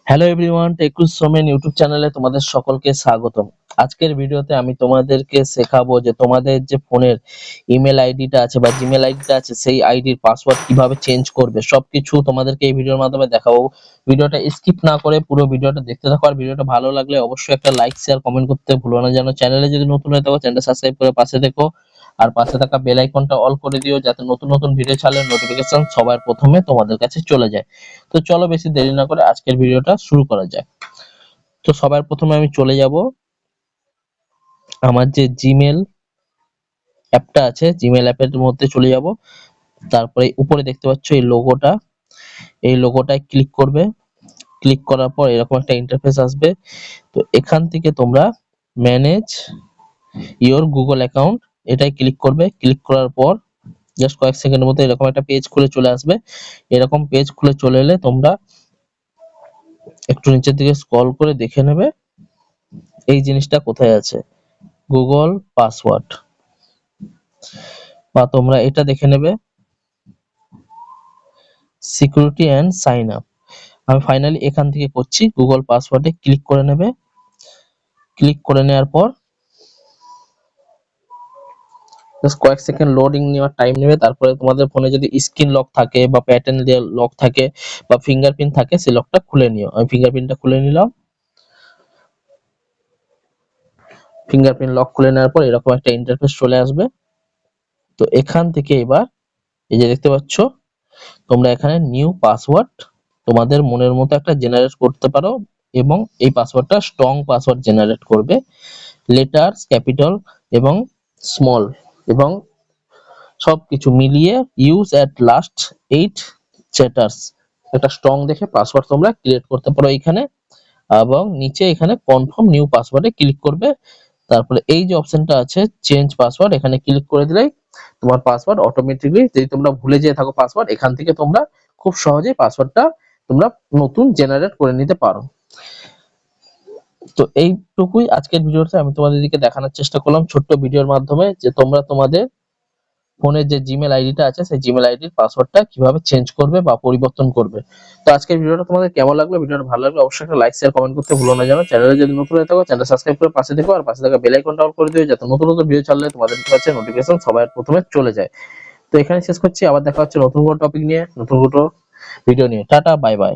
Hello everyone, টেকুস Somen YouTube চ্যানেলে তোমাদের সকলকে স্বাগতম। আজকের ভিডিওতে আমি তোমাদেরকে শেখাবো যে তোমাদের যে ফোনের ইমেল আইডিটা আছে বা জিমেল আইডিটা আছে সেই আইডির পাসওয়ার্ড কিভাবে চেঞ্জ করবে, সবকিছু তোমাদেরকে এই ভিডিওর মাধ্যমে দেখাবো। ভিডিওটা স্কিপ না করে পুরো ভিডিওটা দেখতে থাকো। আর ভিডিওটা ভালো লাগলে অবশ্যই একটা লাইক শেয়ার কমেন্ট করতে ভুলো না যেন। চ্যানেলে যদি নতুন হয়ে থাকো চ্যানেলটা সাবস্ক্রাইব করে পাশে থেকো, আর পাশে থাকা বেল আইকনটা অল করে দিও যাতে নতুন নতুন ভিডিও ছাড়লে নোটিফিকেশন সবার প্রথমে তোমাদের কাছে চলে যায়। তো চলো বেশি দেরি না করে আজকের ভিডিওটা শুরু করা যাক। তো সবার প্রথমে আমি চলে যাব আমার যে জিমেল অ্যাপটা আছে, জিমেল অ্যাপের মধ্যে চলে যাব। তারপরে উপরে দেখতে পাচ্ছ এই লোগোটায় ক্লিক করবে। ক্লিক করার পর এরকম একটা ইন্টারফেস আসবে। তো এখান থেকে তোমরা ম্যানেজ ইওর গুগল অ্যাকাউন্ট এটাই ক্লিক করবে। ক্লিক করার পর জাস্ট কয়েক সেকেন্ডের মধ্যে এরকম একটা পেজ খুলে চলে আসবে। এরকম পেজ খুলে চলে এলে তোমরা একটু নিচের দিকে স্ক্রল করে দেখে নেবে এই জিনিসটা কোথায় আছে, গুগল পাসওয়ার্ড, বা তোমরা এটা দেখে নেবে সিকিউরিটি এন্ড সাইন আপ। আমি ফাইনালি এখান থেকে করছি, গুগল পাসওয়ার্ডে ক্লিক করে নেবে। ক্লিক করে নেওয়ার পর জাস্ট কয়েক সেকেন্ড লোডিং নেওয়ার টাইম নেবে। তারপরে তোমাদের ফোনে যদি স্ক্রিন লক থাকে বা প্যাটার্ন দিয়ে লক থাকে বা ফিঙ্গারপ্রিন্ট থাকে সেই লকটা খুলে নিও। আমি ফিঙ্গারপ্রিন্টটা খুলে নিলাম। ফিঙ্গারপ্রিন্ট লক খুলে নেওয়ার পর এরকম একটা ইন্টারফেস চলে আসবে। তো এখান থেকে এবার এই যে দেখতে পাচ্ছ তোমরা এখানে নিউ পাসওয়ার্ড তোমাদের মনের মতো একটা জেনারেট করতে পারো, এবং এই পাসওয়ার্ডটা স্ট্রং পাসওয়ার্ড জেনারেট করবে, লেটার্স ক্যাপিটাল এবং স্মল এবং সবকিছু মিলিয়ে ইউজ এট লাস্ট 8 চ্যাটার্স একটা স্ট্রং দেখে পাসওয়ার্ড তোমরা ক্রিয়েট করতে পারো এখানে। এবং নিচে এখানে কনফার্ম নিউ পাসওয়ার্ডে ক্লিক করবে। তারপরে এই যে অপশনটা আছে চেঞ্জ পাসওয়ার্ড, এখানে ক্লিক করে দিলেই তোমার পাসওয়ার্ড অটোমেটিকলি, যদি তোমরা ভুলে যেয়ে থাকো পাসওয়ার্ড, এখান থেকে তোমরা খুব সহজেই পাসওয়ার্ডটা তোমরা নতুন জেনারেট করে নিতে পারো। তো এইটুকুই আজকের ভিডিওতে আমি তোমাদেরকে দেখানোর চেষ্টা করলাম ছোট্ট ভিডিওর মাধ্যমে, যে তোমরা তোমাদের ফোনের যে জিমেল আইডিটা আছে সেই জিমেল আইডির পাসওয়ার্ডটা কিভাবে চেঞ্জ করবে বা পরিবর্তন করবে। তো আজকের ভিডিওটা তোমাদের কেমন লাগলো, ভিডিওটা ভালো লাগলে অবশ্যই একটা লাইক শেয়ার কমেন্ট করতে ভুলো না যেন। চ্যানেলে যদি নতুন হয়ে থাকো চ্যানেলটা সাবস্ক্রাইব করে পাশে থেকো, আর পাশে থাকা বেল আইকনটা অন করে দিও যাতে নতুন নতুন ভিডিও ছাড়লে তোমাদের কাছে নোটিফিকেশন সবার প্রথমে চলে যায়। তো এখানে শেষ করছি, আবার দেখা হচ্ছে নতুন কোনো টপিক নিয়ে, নতুন কোনো ভিডিও নিয়ে। Tata, bye bye.